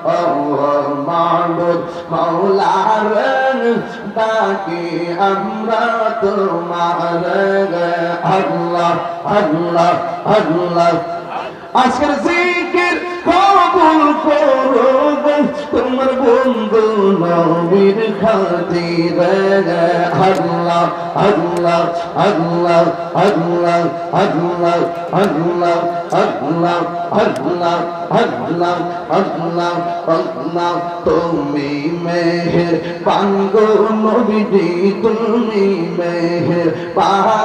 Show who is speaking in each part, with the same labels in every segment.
Speaker 1: ও মাবুদ মাওলার ডাকি আমরা তোমার আল্লাহ আল্লাহ আল্লাহ আজকের জিকির কবুল করো তোমার বন্ধু নবীর খাতিরে আল্লাহ আল্লাহ আল্লাহ আল্লাহ আল্লাহ আল্লাহ আল্লাহ আল্লাহ আল্লাহ আল্লাহ আল্লাহ তুমি মেহেরবান গো নবীজি তুমি মেহেরবান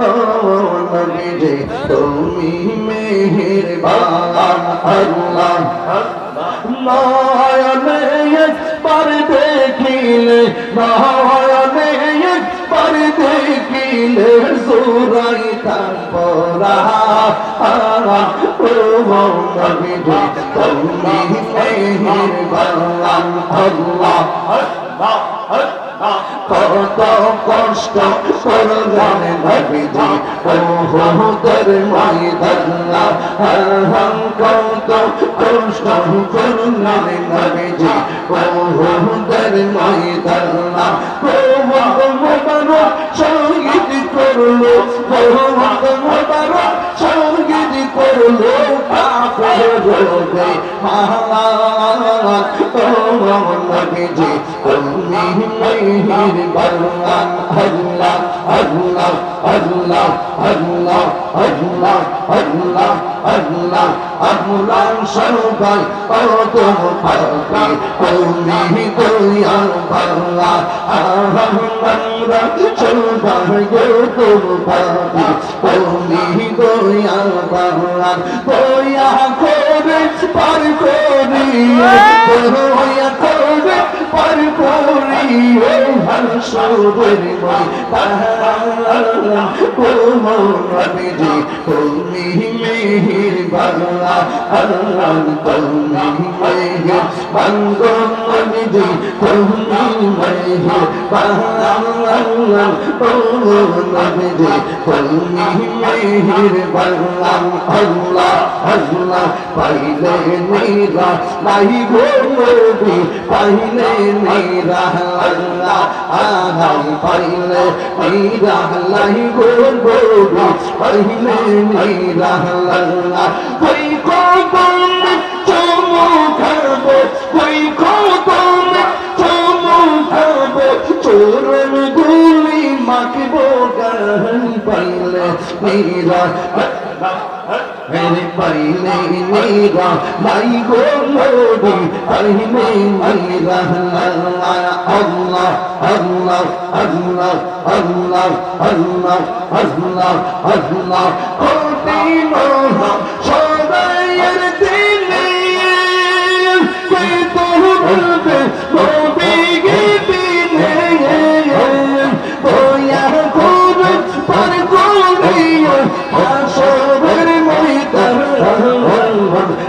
Speaker 1: ও নবীজি তুমি মেহেরবান আল্লাহ নয়নে একবার দেখিলে নয়নে একবার দেখিলে জোড়াইতাম পরাণ ও নবীজি তুমি মেহেরবান আল্লাহ কত কষ্ট করলেন নবীজি ওহুদের ময়দানে কত কষ্ট করলেন নবীজি ওহুদের ময়দানে মোবারক শহীদ করলো মোবারক শহীদ করলো কাফের রোগে মালান ও নবীজি তুমি মেহেরবান আল্লাহ আল্লাহ আল্লাহ আল্লাহ আল্লাহ আল্লাহ আল্লাহ আল্লাহ সবাই কদম পাবে তুমি দয়াল বাংলা আমরা সবাই কদম পাবে তুমি দয়াল বাংলা দয়া করে পার করিয়ে দয়া করে পার করিয়ে হাসরের ময়দান ও নবীজি তুমি মেহেরবান আল্লাহ তুমি মেহেরবান গো নবীজি তুমি মেহেরবান আল্লাহ ও নবীজি তুমি মেহেরবান আল্লাহ আল্লাহ পাইলে নিরা নাই গো নবী পাইলে নিরা আল্লাহ আহাই পাইলে নিরা নাই গো নবী পাইলে নিরা আল্লাহ কই কদম চমকাবো কই কদম চমকাবো চরণ ধুলি মাখবো গান পাইলে নিরা পাইলে নিরা নাই গো নবী পাইলে নিরা আল্লাহ আল্লাহ আল্লাহ আল্লাহ আল্লাহ আল্লাহ আল্লাহ কোটি মোহা সদায়ের দিনে কই তো বলবে নবী দিনে দয়া করে পার করিও হাসরের ময়দান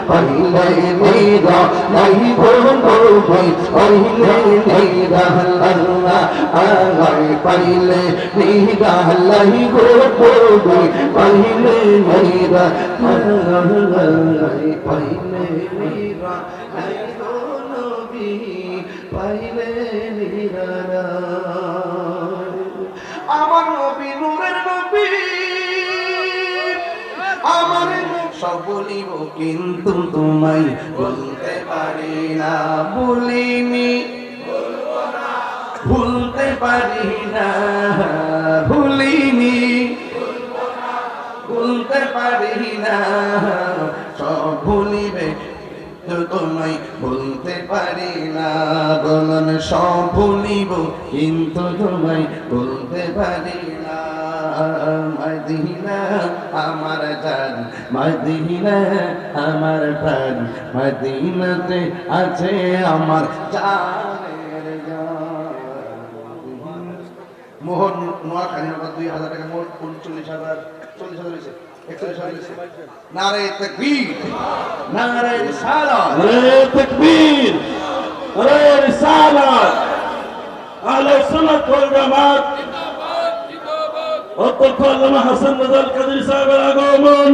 Speaker 1: পাইলে নিরা নাই গো নবী পাইলে নিরা আল্লাহ আগাই পাইলে নিরা নাই গো নবী পাইলে নিরা আগাই পাইলে নিরা নাই গো নবী পাইলে নিরা আমার নবী নূরের নবী আমার সব বলিব কিন্তু তোমায় বলতে পারি না বলিনি ভুলতে পারি না ভুলিনি ভুলতে পারি না সব ভুলিবে তোমায় ভুলতে পারি না বলন সব ভুলিব কিন্তু তোমায় ভুলতে পারি না মদিনা আমার জান মদিনা আমার প্রাণ মদিনাতে আছে আমার জানের জান মোহন নোয়াখালী নগদ 2000 টাকা মোট 39,000 40,000 হয়েছে 41,000 হয়েছে নারে তাকবীর নারে রিসালাত নারে তাকবীর নারে রিসালাত আহলে সুন্নাত ওয়াল জামাত জিন্দাবাদ জিন্দাবাদ অত্যন্ত আল্লামা হাসান রাজাল কাদরি সাহেবের আগমন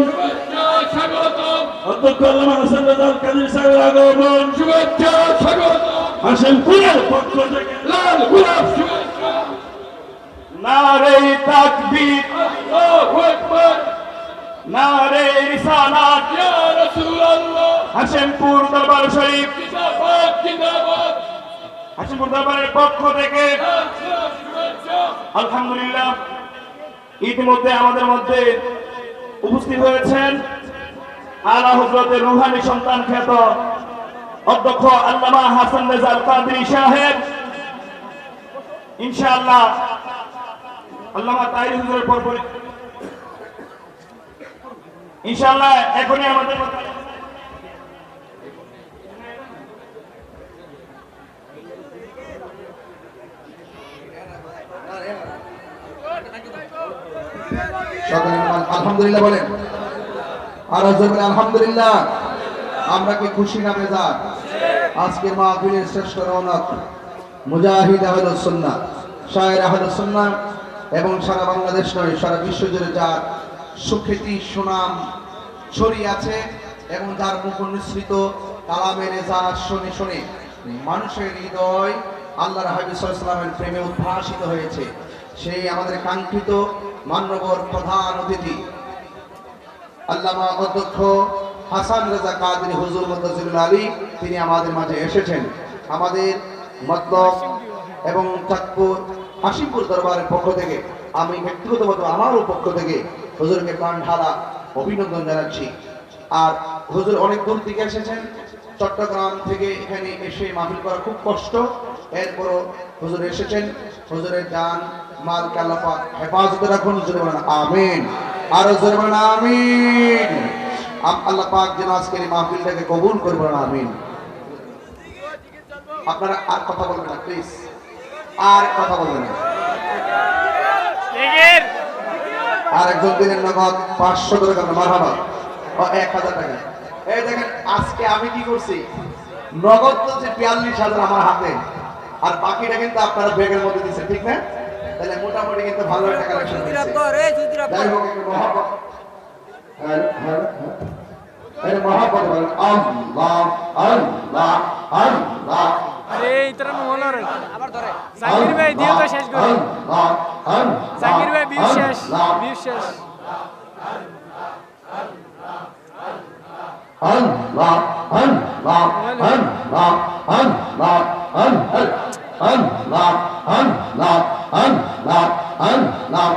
Speaker 1: স্বাগতম
Speaker 2: অধ্যক্ষ আল্লামা হাসান রাজাল কাজী সাহেবের আগমন শুভেচ্ছা স্বাগত হাসেমপুরের পক্ষ থেকে লাল গোলাপ শুভেচ্ছা নারে তাকবীর আল্লাহু আকবার নারে রিসালাত ইয়া রাসূলুল্লাহ হাসেমপুর দরবার শরীফ জিন্দাবাদ জিন্দাবাদ হাসেমপুর দরবারের পক্ষ থেকে আলহামদুলিল্লাহ ইতিমধ্যে আমাদের মধ্যে উপস্থিত হয়েছেন আলা হযরতের রূহানী সন্তান খ্যাত অধ্যক্ষ আল্লামা হাসান রেজাল কাদরী সাহেব ইনশাআল্লাহ আল্লামা তাহির হুজুরের পরপরই ইনশাআল্লাহ এখনই আমাদের মধ্যে
Speaker 1: আলহামদুলিল্লাহ বলেন আর বলেন আলহামদুলিল্লাহ। আমরা কি খুশি না বেজার? আজকের মাহফিলের শ্রেষ্ঠ রৌনক মুজাহিদ আহলুস সুন্নাহ শায়ের আহলুস সুন্নাহ এবং সারা বাংলাদেশ নয় সারা বিশ্ব জুড়ে যার সুখ্যাতি সুনাম ছড়িয়ে আছে এবং যার মুখ নিঃসৃত কালামের এজাজ শুনে শুনে মানুষের হৃদয় আল্লাহর হাবিব সাল্লাল্লাহু আলাইহি ওয়াসাল্লামের প্রেমে উদ্ভাসিত হয়েছে, সেই আমাদের কাঙ্ক্ষিত মান্যবর প্রধান অতিথি আল্লামা অধ্যক্ষ হাসান রেজা কাদরী হুজুর মুতাজিলুল আলী তিনি আমাদের মাঝে এসেছেন। আমাদের মতলব এবং চাঁদপুর হাসিমপুর দরবারের পক্ষ থেকে আমি ব্যক্তিগতভাবে আমারও পক্ষ থেকে হুজুরকে প্রাণ ঢালা অভিনন্দন জানাচ্ছি। আর হুজুর অনেক দূর থেকে এসেছেন, চট্টগ্রাম থেকে এখানে এসে মাহফিল করা খুব কষ্ট, এরপরও হুজুর এসেছেন। হুজুরের জান মাল আল্লাহ পাক হেফাজতে রাখুন, জোরে বলেন আমিন। আরো জোরে বলেন আমিন। আল্লাহ পাক যেন আজকের এই মাহফিলটাকে কবুল করবেন, আমিন। আপনারা আর কথা বলবেন না প্লিজ, আর কথা বলবেন না। আর একজন দিনের নগদ 500 টাকা মারহাবা ও 1000 টাকা। এই দেখেন আজকে আমি কি করছি, নগদ তো যে 42,000 আমার হাতে, আর বাকিটা কিন্তু আপনারা ব্যাগের মধ্যে দিচ্ছেন, ঠিক না? তাহলে মোটামুটি কিন্তু ভালো একটা কালেকশন হয়েছে। যাই হোক একটু মহব্বত, এই মহব্বত বলেন আল্লাহ আল্লাহ আল্লাহ।
Speaker 3: আরে ইতরা নহলো রে আবার ধরে জাকির ভাই দিও তো শেষ করি। জাকির ভাই বিউ শেষ, বিউ শেষ।
Speaker 1: আল্লাহ আল্লাহ আল্লাহ আল্লাহ আল্লাহ আল্লাহ আল্লাহ আল্লাহ আল্লাহ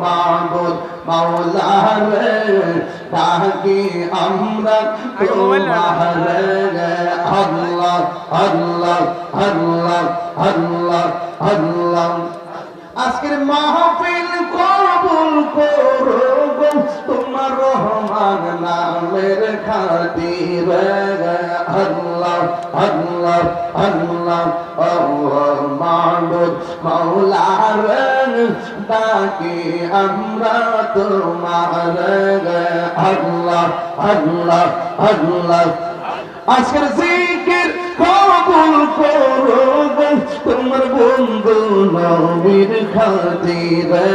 Speaker 1: মাবুদ মাওলা রে ডাকি আমরা তোমার রে আল্লাহ আল্লাহ আল্লাহ আল্লাহ আল্লাহ। আজকের মাহফিল কবুল করো গো তোমার রহমান নামের খাতিরে আল্লাহ আল্লাহ আল্লাহ আল্লাহ মাবুদ মাওলা রে ডাকি আমরা তোমার রে আল্লাহ আল্লাহ আল্লাহ। আজকের জিকির কবুল করো গো তোমার বন্ধু নবীর খাতিরে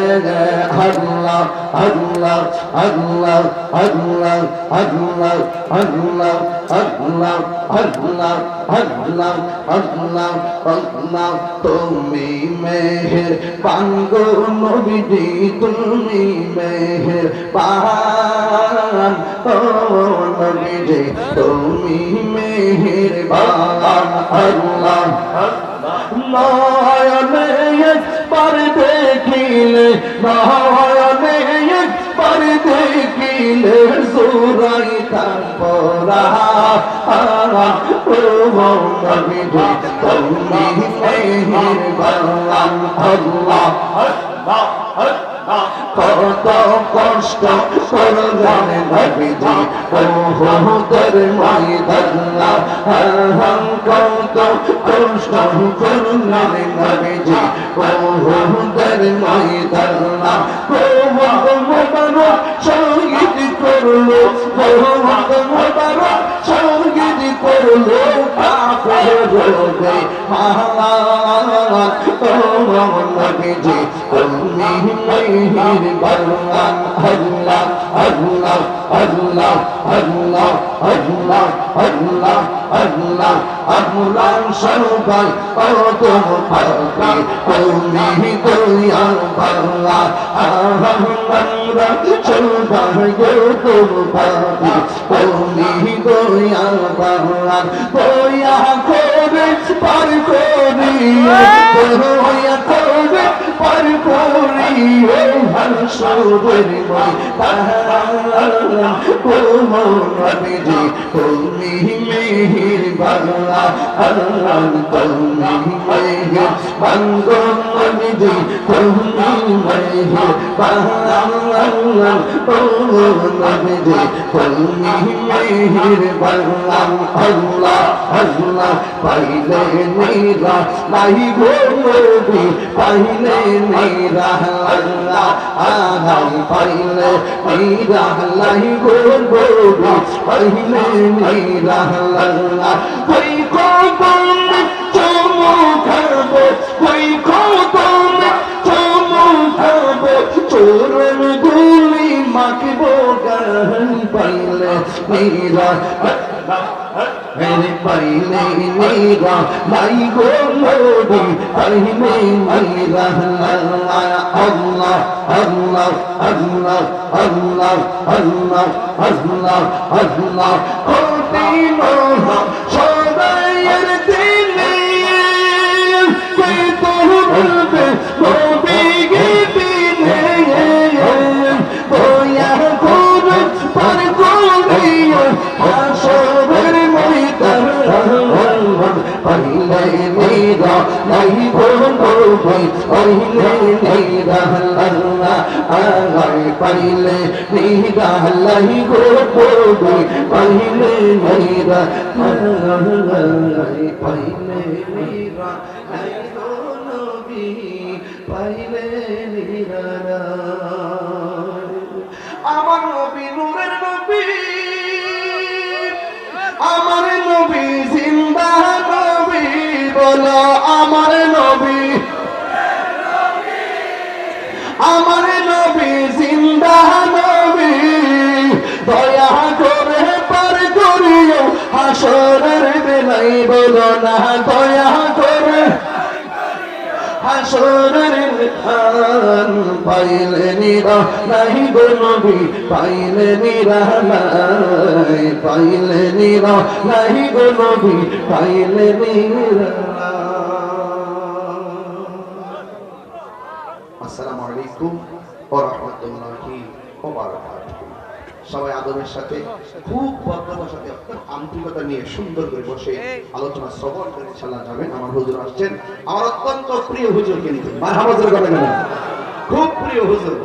Speaker 1: আল্লাহ আল্লাহ আল্লাহ আল্লাহ আল্লাহ আল্লাহ আল্লাহ আল্লাহ আল্লাহ আল্লাহ আল্লাহ। তুমি মেহের পাঙ্গো নবীজি তুমি মেহের পান ও নবীজি তুমি মেহের পান আল্লাহ নয়নে একবার দেখিলে নয়নে একবার দেখিলে জোরাইতাম পরাণ ও নবীজি তুমি মেহেরবান আল্লাহ আল্লাহ আল্লাহ। কত কষ্ট করলেন নবীজি ওহুদের ময়দানে কত কষ্ট করলেন নবীজি ওহুদের ময়দানে মোবারক শহীদ করলো মোবারক শহীদ করলো কাফের গে নবীজি তুমি মেহেরবান আল্লাহ আল্লাহ আল্লাহ আল্লাহ আল্লাহ আল্লাহ আল্লাহ আল্লাহ সবাই কত পাপি তুমি দয়াল বাংলা আমরা সবাই কত পাপি তুমি দয়াল বাংলা দয়া করে পার করিও দয়া করে পার করিও হাসরের ময়দান ও নবীজি তুমি মেহেরবান আল্লাহ তুমি মেহেরবান নবীজি তুমি মেহেরবান ও নবীজি তুমি মেহেরবান আল্লাহ আল্লাহ পাইলে নিরা নাই গো নবী পাইলে নিরা আল্লাহ আহাই পাইলে নিরা নাই গো নবী পাইলে নিরা আল্লাহ কই কদম চমকাবো কই কদম চমকাবো চোরন গুলি মাখবো গান পাইলে নিরা মেরে পাইলে নিরা নাই গো নবী পাইলে নিরা আল্লাহ আল্লাহ আল্লাহ আল্লাহ আল্লাহ আল্লাহ আল্লাহ কঠিন সদাইয়ের দিনে কে তো বলবে নবী দিনে দয়া করে পার করিও হাসরের ময়দান পাইলে নিরা নাই গো নবী পাইলে নিরা আল্লাহ আগাই পাইলে নিরা নাই গো নবী পাইলে নিরা পাইলে নিরা নাই গো নবী পাইলে নিরা আমার নবী নূরের নবী আমার নবী জিন্দা নবী বলো আমার নবী আমার নবী জিন্দা নবী দয়া করে পার করিও হাসরের বেলায় বলো না দয়া করে হাসরের ময়দান পাইলে নিরা নাই গো নবী পাইলে নিরা নাই পাইলে নিরা নাই গো নবী পাইলে নিরা। আসসালামু আলাইকুম ওয়া রাহমাতুল্লাহি ওয়া বারাকাতুহু। সবাই আদবের সাথে খুব ভদ্রতার সাথে আন্তরিকতা নিয়ে সুন্দর করে বসে আলোচনা শ্রবণ করে ইনশাআল্লাহ যাবেন। আমার হুজুর আসছেন, আমার অত্যন্ত প্রিয় হুজুর, কিন্তু মারহাবা জোরে কথা বলেন, খুব প্রিয় হুজুর।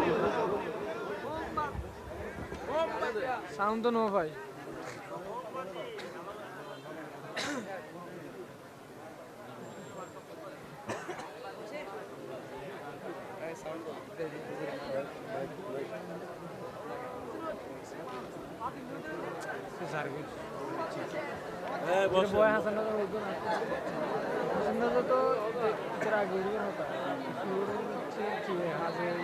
Speaker 3: সাউন্ড তো নো ভাই বয় হাসান তো আগে হতা হাজার